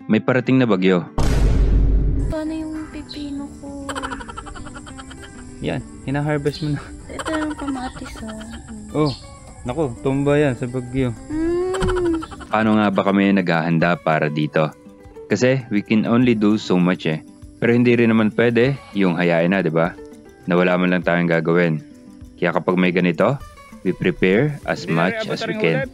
may parating na bagyo. Paano yung pipino ko? Yan, hina-harvest mo na. Ito yung kamatis Oh, naku, tumba yan sa bagyo. Mm. Paano nga ba kami naghahanda para dito? Kasi we can only do so much eh. Pero hindi rin naman pwede yung hayain na, di ba? Na wala man lang tayong gagawin. Kaya kapag may ganito, we prepare as much as we can.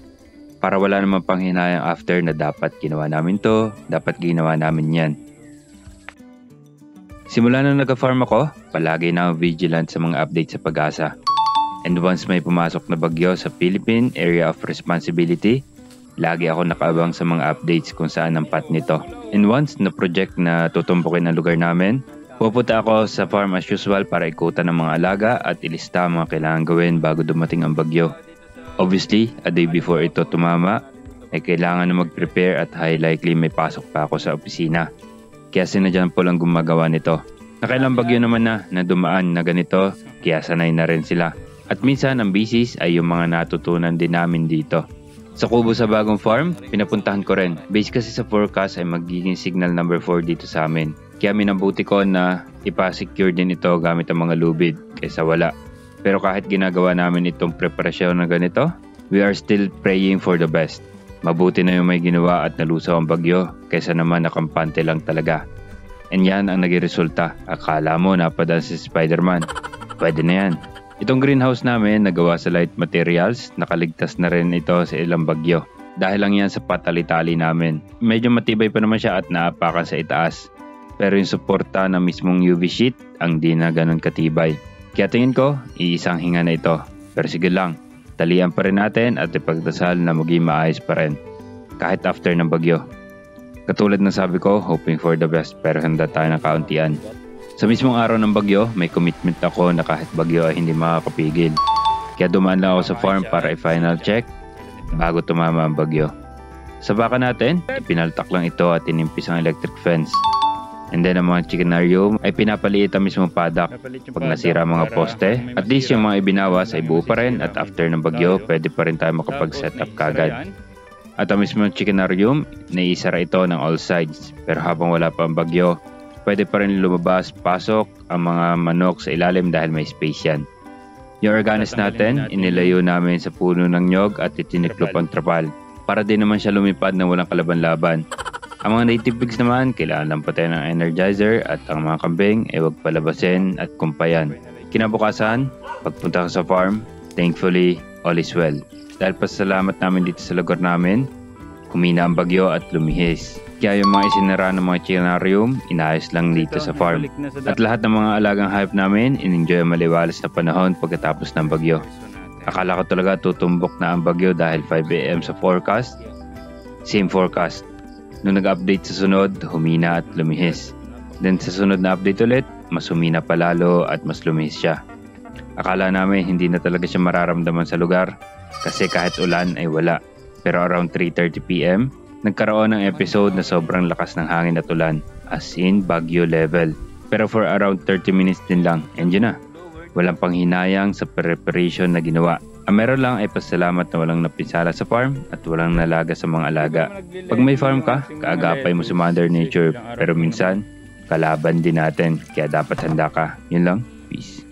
Para wala naman pang hinayang after na dapat ginawa namin to, dapat ginawa namin yan. Simula na nag-farm ako, palagi na ako vigilant sa mga updates sa Pag-asa. And once may pumasok na bagyo sa Philippine Area of Responsibility, lagi ako nakaabang sa mga updates kung saan ang path nito. And once na project na tutumpukin ang lugar namin, pupunta ako sa farm as usual para ikutan ng mga alaga at ilista ang mga kailangan gawin bago dumating ang bagyo. Obviously, a day before ito tumama, ay kailangan na mag-prepare at high likely may pasok pa ako sa opisina. Kaya sinadyan po lang gumagawa nito. Nakailang bagyo naman na dumaan na ganito, kaya sanay na rin sila. At minsan ang bisis ay yung mga natutunan din namin dito. Sa kubo sa bagong farm, pinapuntahan ko rin. Base kasi sa forecast ay magiging signal number 4 dito sa amin. Kaya minabuti ko na ipa-secure din ito gamit ang mga lubid kaysa wala. Pero kahit ginagawa namin itong preparasyon na ganito, we are still praying for the best. Mabuti na yung may ginawa at nalusaw ang bagyo kaysa naman nakampante lang talaga. And yan ang naging resulta. Akala mo napadaan si Spider-Man. Pwede na yan. Itong greenhouse namin nagawa sa light materials, nakaligtas na rin ito sa ilang bagyo. Dahil lang yan sa patali-tali namin. Medyo matibay pa naman siya at naapakan sa itaas. Pero yung suporta na mismong UV sheet ang di na ganun katibay. Kaya tingin ko, iisang hinga na ito. Pero sige lang, talian pa rin natin at ipagdasal na maging maayos pa rin. Kahit after ng bagyo. Katulad ng sabi ko, hoping for the best pero handa tayo ng kauntian. Sa mismong araw ng bagyo, may commitment ako na kahit bagyo ay hindi makakapigil. Kaya dumaan lang ako sa farm para i-final check bago tumama ang bagyo. Sa baka natin, ipinaltak lang ito at inimpis ang electric fence. And then ang mga chickenarium ay pinapaliit ang mismong paddock. Pag nasira ang mga poste, at least yung mga ibinawas ay buo pa rin at after ng bagyo, pwede pa rin tayo makapag-set up kagad. At ang mismong chickenarium, naiisara ito ng all sides. Pero habang wala pa ang bagyo, pwede pa rin lumabas, pasok ang mga manok sa ilalim dahil may space yan. Yung organes natin, inilayo namin sa puno ng nyog at itiniklop ang trapal. Para din naman siya lumipad na walang kalaban-laban. Ang mga native pigs naman, kailangan lang patayin ng energizer at ang mga kambing ay huwag palabasin at kumpayan. Kinabukasan, pagpunta ko sa farm, thankfully, all is well. Dahil pasalamat namin dito sa lugar namin, humina ang bagyo at lumihis. Kaya yung mga isinara ng mga chickenarium, inayos lang dito sa farm. At lahat ng mga alagang hayop namin, in-enjoy ang maliwalas na panahon pagkatapos ng bagyo. Akala ko talaga tutumbok na ang bagyo dahil 5 AM sa forecast. Same forecast. Nung nag-update sa sunod, humina at lumihis. Then sa sunod na update ulit, mas humina pa lalo at mas lumihis siya. Akala namin hindi na talaga siya mararamdaman sa lugar kasi kahit ulan ay wala. Pero around 3:30 PM, nagkaroon ng episode na sobrang lakas ng hangin at ulan, as in bagyo level. Pero for around 30 minutes din lang, and yun na. Walang panghinayang sa preparation na ginawa. Ang meron lang ay pasalamat na walang napinsala sa farm at walang nalaga sa mga alaga. Pag may farm ka, kaagapay mo sa Mother Nature. Pero minsan, kalaban din natin. Kaya dapat handa ka. Yun lang. Peace.